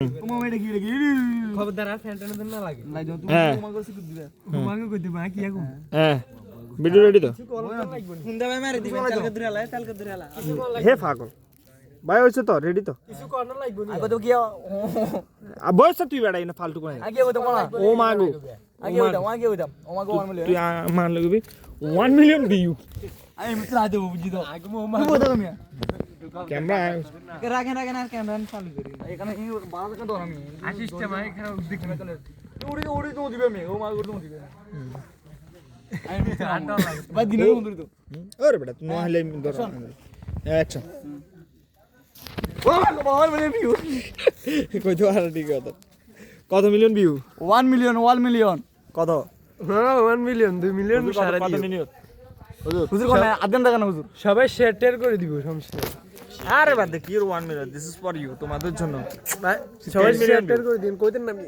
তোমার এটা কি রে খবরদার আর ফ্যান্টানো দেন না লাগে লাই দাও তুমি হ্যাঁ। তোমার কাছে কি দিবা ঘুমাঙ্গে কই দিবা কি এখন হ্যাঁ ভিডিও রেডি তো ফোন দাও মারি দিবেন কালকে ধরে হালা হে পাগল ভাই হইছে তো রেডি তো কিছু কর্নার লাগবে না আগে তো কি বয়স তো তুই বেড়াই না ফালতু করে আগে ওটা কোনা ও মাগো আগে ওটা ও মাগো 1 মিলিয়ন তুই মান লাগবি 1 মিলিয়ন ভিউ আমি মিত্র আদে বুঝি দাও আগে মো কি বলতো তুমি ক্যামেরা রাখেন আর ক্যামেরা চালু করি এখানে এই 12 টাকা দাও আমি আসিস্টে ভাই এখানে দেখি ওড়ি তো দিবে আমি ও মাগো তো দিবে আমি মিত্র আন্ডা লাগে ভাই দিনের বন্ধু তো ওরে বেটা তুই নহলে ধর আচ্ছা ও মাগো 1 মিলিয়ন ভিউ কই তো আর ঠিক আছে কত মিলিয়ন ভিউ 1 মিলিয়ন কত হ্যাঁ 1 মিলিয়ন 2 মিলিয়ন সারা কত দিও মিলিয়ন হুজুর কোন আদেন টাকা না হুজুর সবাই শেয়ার করে দিব সমস্যা নেই আরে বাদ দে কি 1 million this is for you তোমাদের জন্য সবাই million শেয়ার করে দিন কই দেন না আমি